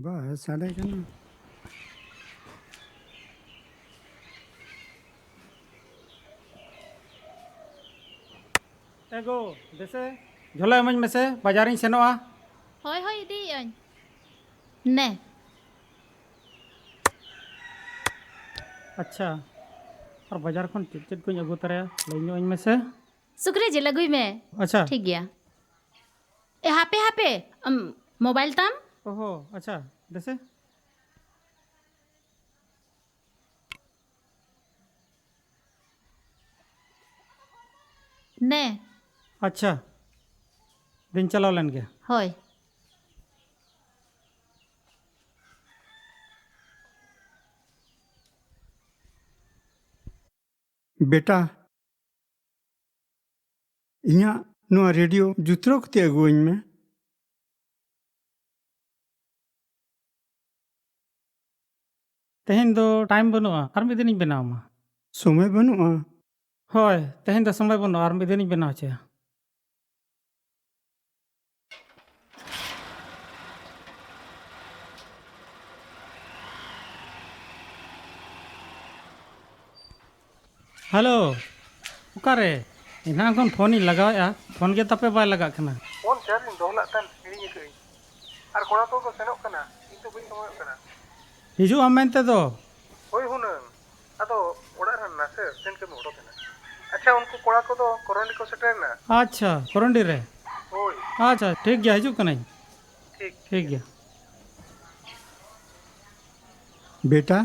बस साढ़े कना एगो देसे झोला इमाኝ मेसे बाजारिᱧ सेनोआ। ᱦᱳᱭ ᱦᱳᱭ ᱤᱫᱤᱭᱟᱹᱧ ᱱᱮ अच्छा और बाजार खन चेद कोኝ अगु तराया लई ᱧᱚᱜ मेसे। ᱥᱩᱠᱨᱤ ᱡᱤᱞ ᱟᱹᱜᱩᱭ ᱢᱮ अच्छा ᱴᱷᱤक ᱜᱮᱭᱟ ए हापे हापे मोबाइल ताम ओहो अच्छा देसे ने अच्छा दिन चलाव लेन गया ᱦᱳᱭ बेटा इኛ नुआ रेडियो जुत्रो कते अगुइन में तेहेन दो टाइम बनुआ और मिद दिनिñ बनावमा। समय बनुआ होय तेहेन दो समय बनुआ और मिद दिनिñ बनाव चेया। हेलो उकारे इना खन फोन इ लगाया फोन के तपे बाय लगा कना फोन चार्ज इन दोहला तन हिड़ी गई और कोड़ा तो सेनोक कना इन तो बइन समय कना हिजू आम मेनते दो होय हुनंग अदो ओड़ा रन नासे सेन के मोड़ो कना अच्छा उनको कोड़ा को तो कोरोनी को सेटर ना अच्छा कोरंडी रे होय अच्छा ठीक गया हिजू कनाኝ ठीक ठीक गया बेटा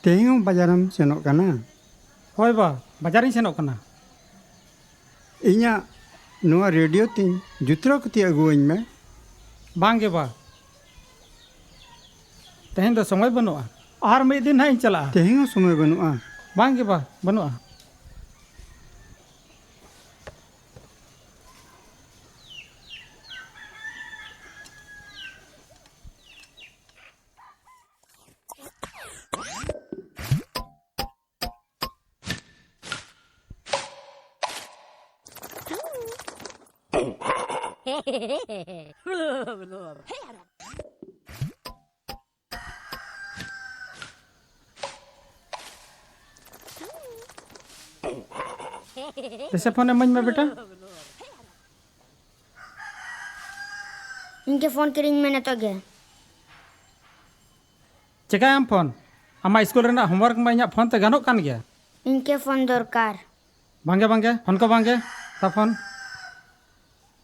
तेहियो बाजारम सेनोक कना होय बा बाजारिñ सेनोक कना इኛ नुआ रेडियो तिन जुत्रो कते अगुइन में बांगे बा तेहेन दो समय बनुआ और मिद दिन हाई चला तेहियो समय बनुआ बांगे बा बनुआ जैसे फोन इमाኝ में बेटा इनके फोन किरिंग में तो गे चिकायाम फोन आमा स्कूल रेना होमवर्क में इᱧᱟᱜ फोन ते गानोक कान गया इनके फोन दरकार बांगे बांगे फोन को बांगे ता फोन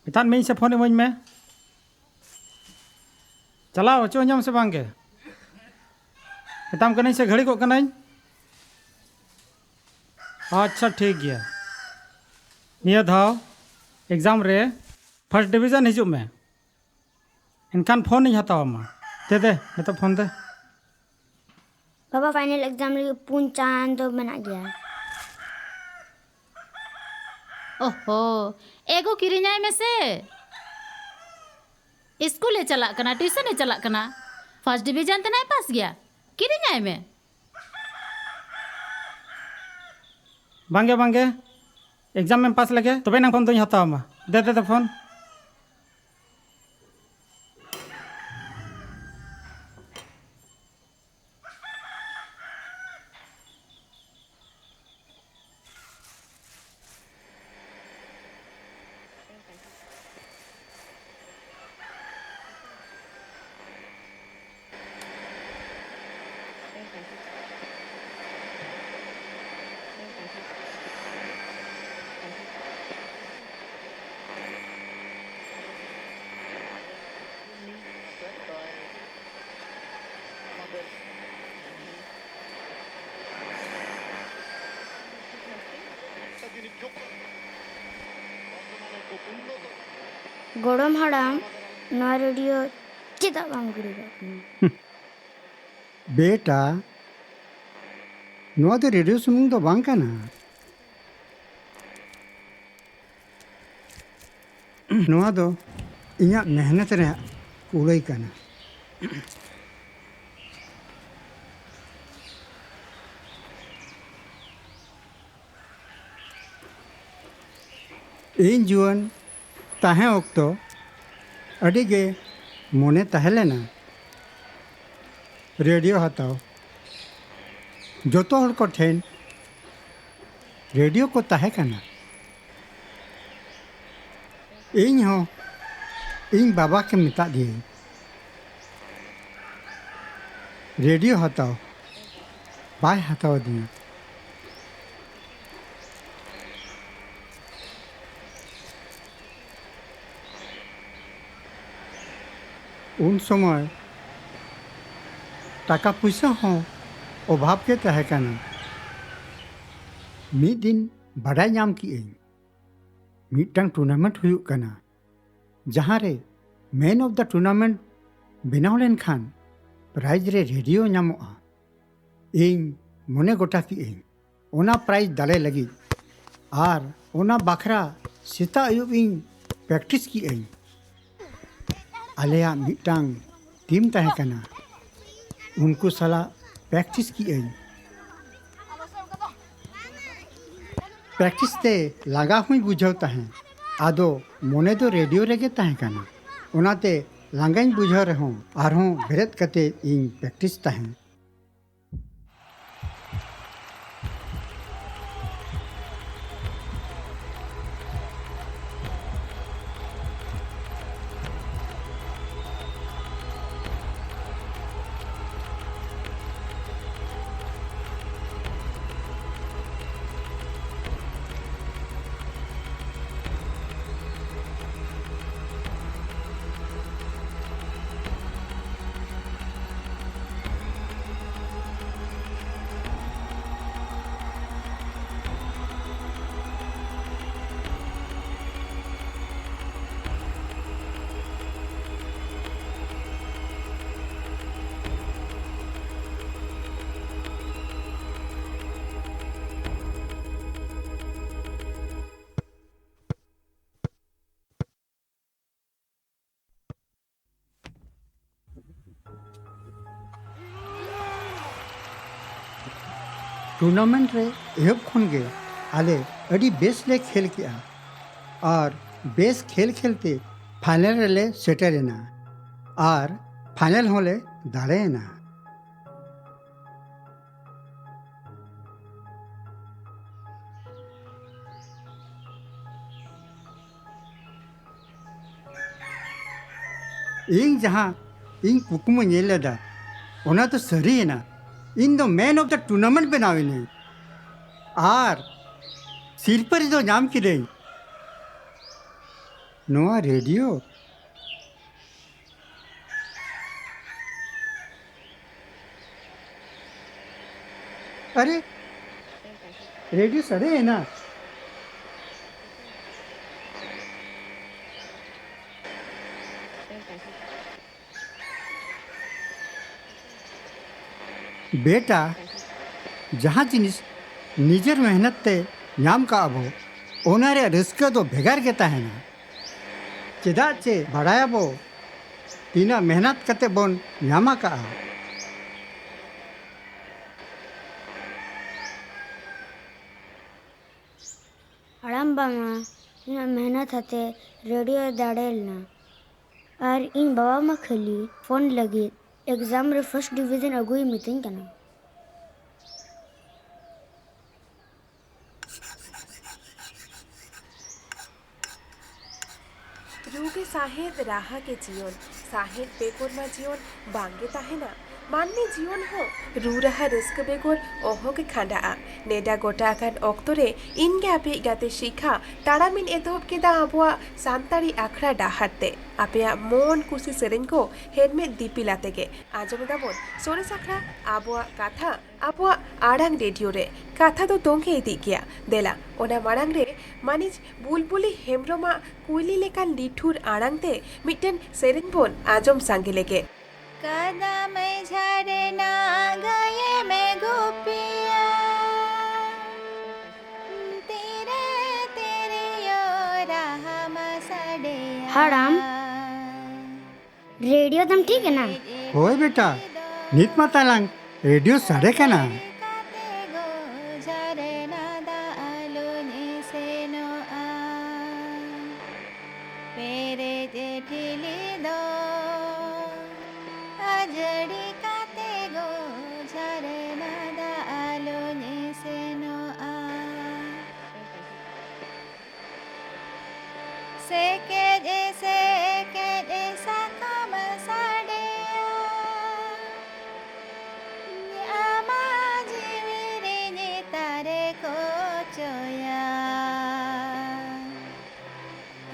इतान में से फोन इमाኝ में चलाओ चो ñam से बांगे इताम कनाኝ से घड़ी को कनाኝ अच्छा ठीक गया निया धाव एग्जाम रे फर्स्ट डिवीजन हिजू में इनकान फोन नहीं हतावा मा दे दे तो फोन दे बाबा फाइनल एग्जाम लगे पून चांद तो बना गया ओहो एगो किरिኛय मेसे स्कूले चला कना ट्यूशने चला कना फर्स्ट डिवीजन ते नहीं पास गया किरिኛय में बांगे बांगे एग्जाम में पास लगे तबे ना फोन तो हतावा मा दे दे तो फोन गोड़म हड़ाम नवा रेडियो चेदा बाम गिरी बेटा नुआ तो रेडियो सुमुंग तो बांग कना नुआ दो इኛ मेहनत रे कुड़ाई कना ᱤᱧ ᱡᱩᱣᱟᱹᱱ ᱛᱟᱦᱮᱸ ᱚᱠᱛᱚ ᱟᱹᱰᱤ ᱜᱮ ᱢᱚᱱᱮ ᱛᱟᱦᱮᱸ ᱞᱮᱱᱟ ᱨᱮᱰᱤᱭᱳ ᱦᱟᱛᱟᱣ। ᱡᱚᱛᱚ ᱦᱚᱲ ᱠᱚ ᱴᱷᱮᱱ ᱨᱮᱰᱤᱭᱳ ᱠᱚ ᱛᱟᱦᱮᱸ ᱠᱟᱱᱟ। ᱤᱧ ᱦᱚᱸ ᱤᱧ ᱵᱟᱵᱟ কে ᱢᱮᱛᱟ ᱫᱤᱭᱟᱹᱧ ᱨᱮᱰᱤᱭᱳ ᱦᱟᱛᱟᱣ। ᱵᱟᱭ ᱦᱟᱛᱟᱣ ᱟᱫᱤᱧᱟ। उन समय टाका पैसा हों अभाव के तहे काना। मिद दिन बाडाय नाम किएं मिदटांग टूर्नामेंट हुयुग काना जहां रे मैन ऑफ द टूर्नामेंट बेनाव लेन खान प्राइज रे रेडियो नामोगा। इन मने गोटा किएं ओना प्राइज दाले लगी आर ओना बाखरा सेता अयुब इन प्रैक्टिस किएं। आलेया मिदटांग टीम तहे काना उनको साला प्रैक्टिस किएं। प्रैक्टिस ते लगा हुई बुझाव तहें आदो मोने दो रेडियो रेगे तहें काना ओनाते लांगाई बुझाव रहों आरहों बेरेत कते इन प्रैक्टिस तहें। टूर्नामेंट रे एहब खन गे आले अड़ी बेस ले खेल किया और बेस खेल खेलते फाइनल रेले सेटलेना और फाइनल होले दाड़ेना। इन जहां इन कुकुम नेलेदा ओना तो सरी है ना इन दो मैन ऑफ द टूर्नामेंट बनावे नहीं आर सिरपर दो नाम की रही नोआ रेडियो। अरे रेडियो सड़े है ना। बेटा जहाँ जिनिस निजर मेहनत ते नाम का अबो ओनारे रस्क दो भेगार के तहेना चेदा चे बाड़ायाबो तीना मेहनत कते बोन नामा का। हड़ाम बामा इन मेहनत हते रेडियो दाड़ेलना और इन बाबा मा खाली फोन लगी एग्जाम रे फर्स्ट डिवीजन अगुई मीटिंग कना। रूगे साहेद राहा के जीवन साहेद बेगोर मा जीवन बांगे ताहेना माननी जीवन हो रू रहा रिस्क बेगोर ओहो के खांडा नेडा गोटा कान ऑक्टोरे इनगे आपे गाते शिखा ताड़ामिन एतोब केदा आबुआ सांतारी आखड़ा डाहाते आपे मोन कुसी सेरेन को हेड में दीपिलाते के आजम दाबोन सोरे साखड़ा आबुआ काथा आबुआ आड़ांग रेडियो रे काथा तो तोंगे इदी किया देला ओना माड़ांग रे मानिज बुलबुली हेमरोमा कुइली लेकान लिठुर आड़ांगते मिटन सेरेन बोन आजम सांगे लेके कदम झरना गए में गोपिया तेरे तेरे यो राह मसड़िया। हड़ाम रेडियो दम ठीक है ना। होय बेटा नित मातालांग रेडियो सड़े का ना। Seket sakam sadeya Ama jiwirini tare kocoya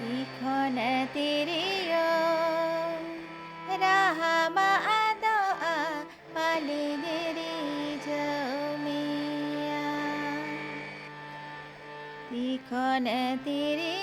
Ikhon tiriyo Rahama adoa palidiri jomiya Ikhon tiriyo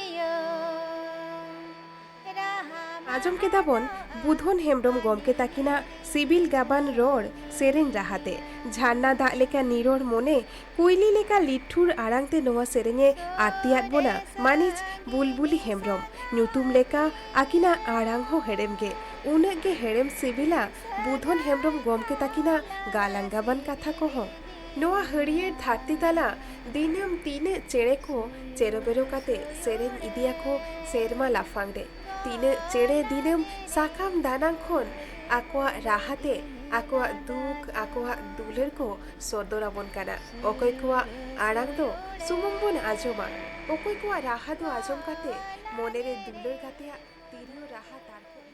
आजम के दाबन बुधन हेम्ब्रम गमके ताकिना सिबिल गाबान रोड सेरेन राहाते झारना दाग लेका निरोड़ मोने कुइली लेका लिठुर आरांगते नोआ सेरेने आरतियात बोना मानिज बुलबुली हेम्ब्रम न्यूतुम लेका आकिना आरांग हो हेरेमगे उनगे हेरेम सिबिला बुधन हेम्ब्रम गमके ताकिना गालांग गाबान कथा को हो नोआ हरियर धारती ताला दिनम तीने चेड़े को चेरोबेरो काते सेरेन इदिया को सेरमा लाफांगरे तीने चेड़े दिनम साकाम दानांग खोन आकोआ राहते आकोआ दुख आकोआ दुलर को सोदोराबन काना ओकोय कोआ आरांग दो सुमुंग बोन आजोमा ओकोय कोआ राहा दो आजम काते मोनेरे दुलर काते तिरियो राहा तारको